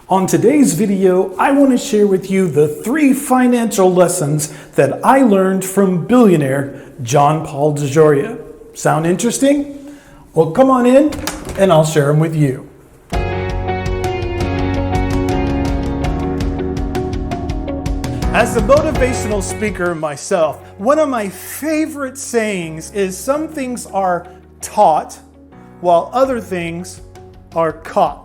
On today's video, I want to share with you the 3 financial lessons that I learned from billionaire John Paul DeJoria. Sound interesting? Well, come on in and I'll share them with you. As a motivational speaker myself, one of my favorite sayings is some things are taught while other things are caught.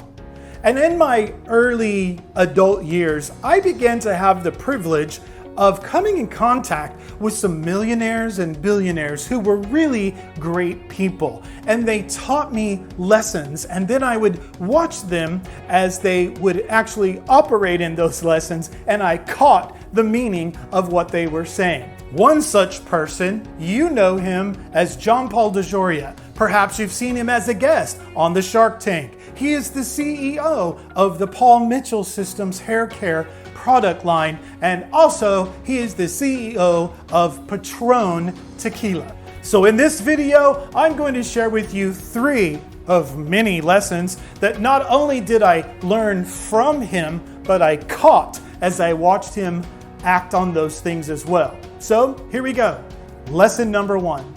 And in my early adult years, I began to have the privilege of coming in contact with some millionaires and billionaires who were really great people. And they taught me lessons, and then I would watch them as they would actually operate in those lessons, and I caught the meaning of what they were saying. One such person, you know him as John Paul DeJoria. Perhaps you've seen him as a guest on the Shark Tank. He is the CEO of the Paul Mitchell Systems hair care product line, and also he is the CEO of Patron tequila. So in this video, I'm going to share with you 3 of many lessons that not only did I learn from him, but I caught as I watched him act on those things as well. So here we go. Lesson number 1,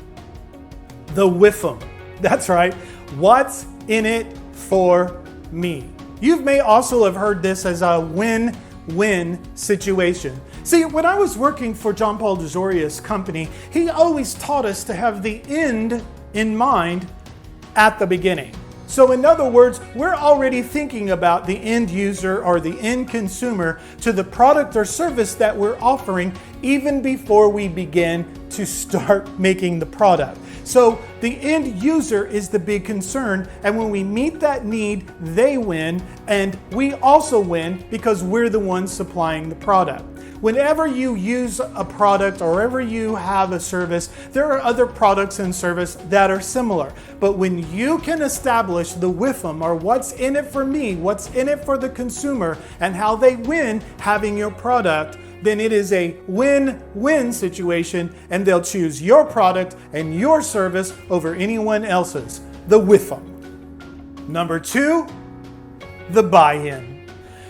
the Whiffle. That's right. What's in it for me? You may also have heard this as a win-win situation. See, when I was working for John Paul DeJoria's company, he always taught us to have the end in mind at the beginning. So in other words, we're already thinking about the end user or the end consumer to the product or service that we're offering even before we begin to start making the product. So the end user is the big concern, and when we meet that need, they win, and we also win because we're the ones supplying the product. Whenever you use a product or wherever you have a service, there are other products and service that are similar. But when you can establish the WIFM, or what's in it for me, what's in it for the consumer, and how they win having your product, then it is a win-win situation, and they'll choose your product and your service over anyone else's. The WIFM. Number 2, the buy-in.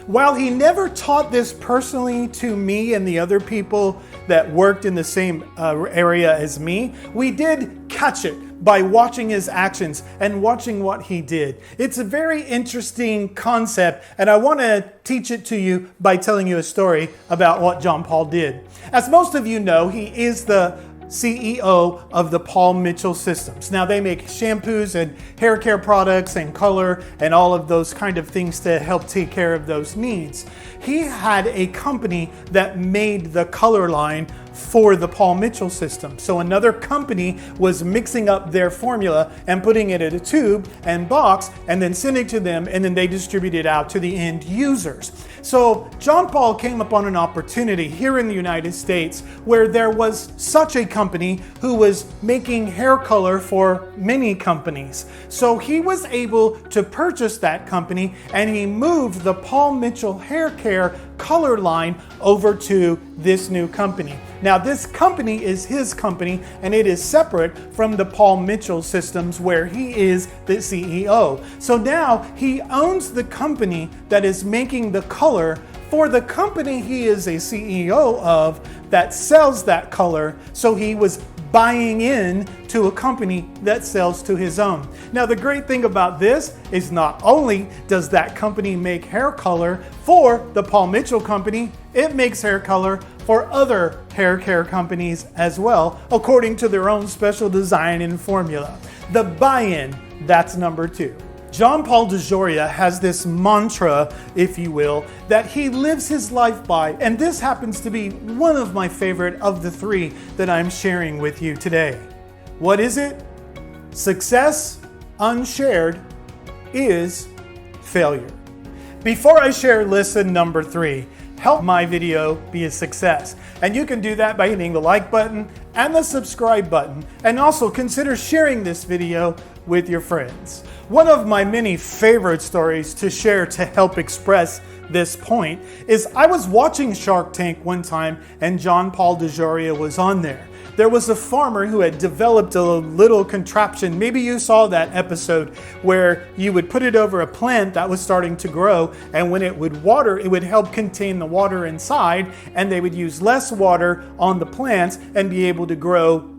While he never taught this personally to me and the other people that worked in the same area as me, we did catch it by watching his actions and watching what he did. It's a very interesting concept, and I want to teach it to you by telling you a story about what John Paul did. As most of you know, he is the CEO of the Paul Mitchell Systems. Now they make shampoos and hair care products and color and all of those kind of things to help take care of those needs. He had a company that made the color line for the Paul Mitchell system. So another company was mixing up their formula and putting it in a tube and box and then sending it to them, and then they distribute it out to the end users. So John Paul came upon an opportunity here in the United States where there was such a company who was making hair color for many companies. So he was able to purchase that company, and he moved the Paul Mitchell hair care color line over to this new company. Now this company is his company, and it is separate from the Paul Mitchell Systems where he is the CEO. So now he owns the company that is making the color for the company he is a CEO of that sells that color. So he was buying in to a company that sells to his own. Now the great thing about this is not only does that company make hair color for the Paul Mitchell company, it makes hair color for other hair care companies as well, according to their own special design and formula. The buy-in, that's number 2. John Paul DeJoria has this mantra, if you will, that he lives his life by, and this happens to be one of my favorite of the 3 that I'm sharing with you today. What is it? Success unshared is failure. Before I share lesson number 3, help my video be a success. And you can do that by hitting the like button and the subscribe button, and also consider sharing this video with your friends. One of my many favorite stories to share to help express this point is I was watching Shark Tank one time, and John Paul DeJoria was on there. there was a farmer who had developed a little contraption. Maybe you saw that episode where you would put it over a plant that was starting to grow, and when it would water, it would help contain the water inside, and they would use less water on the plants and be able to grow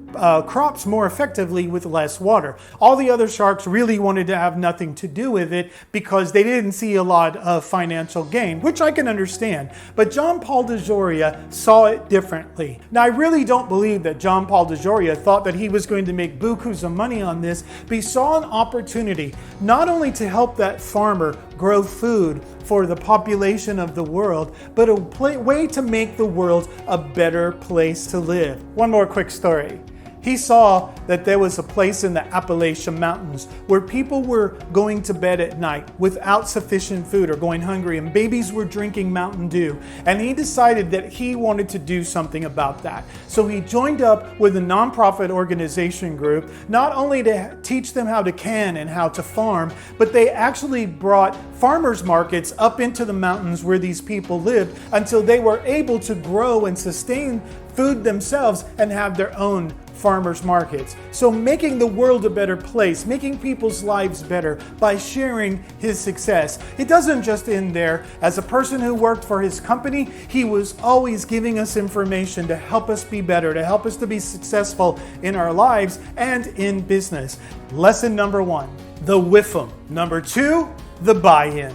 crops more effectively with less water. All the other sharks really wanted to have nothing to do with it because they didn't see a lot of financial gain, which I can understand. But John Paul DeJoria saw it differently. Now, I really don't believe that John Paul DeJoria thought that he was going to make bukus of money on this, but he saw an opportunity not only to help that farmer grow food for the population of the world, but a way to make the world a better place to live. One more quick story. He saw that there was a place in the Appalachian Mountains where people were going to bed at night without sufficient food or going hungry, and babies were drinking Mountain Dew. And he decided that he wanted to do something about that. So he joined up with a nonprofit organization group, not only to teach them how to can and how to farm, but they actually brought farmers markets up into the mountains where these people lived until they were able to grow and sustain food themselves and have their own farmers markets. So making the world a better place, making people's lives better by sharing his success. It doesn't just end there. As a person who worked for his company, he was always giving us information to help us be better, to help us to be successful in our lives and in business. Lesson number 1, the Whiffle. Number 2, the buy-in.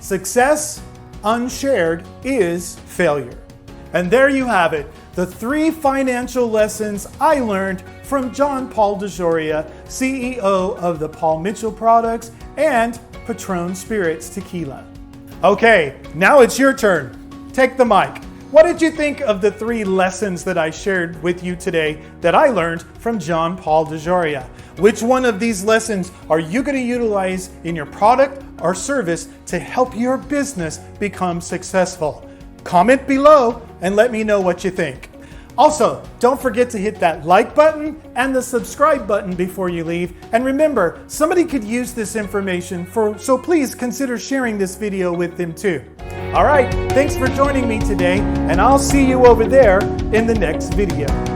Success unshared is failure. And there you have it. The 3 financial lessons I learned from John Paul DeJoria, CEO of the Paul Mitchell Products and Patron Spirits Tequila. Okay, now it's your turn. Take the mic. What did you think of the 3 lessons that I shared with you today that I learned from John Paul DeJoria? Which one of these lessons are you going to utilize in your product or service to help your business become successful? Comment below and let me know what you think. Also, don't forget to hit that like button and the subscribe button before you leave. And remember, somebody could use this information, so please consider sharing this video with them too. All right, thanks for joining me today, and I'll see you over there in the next video.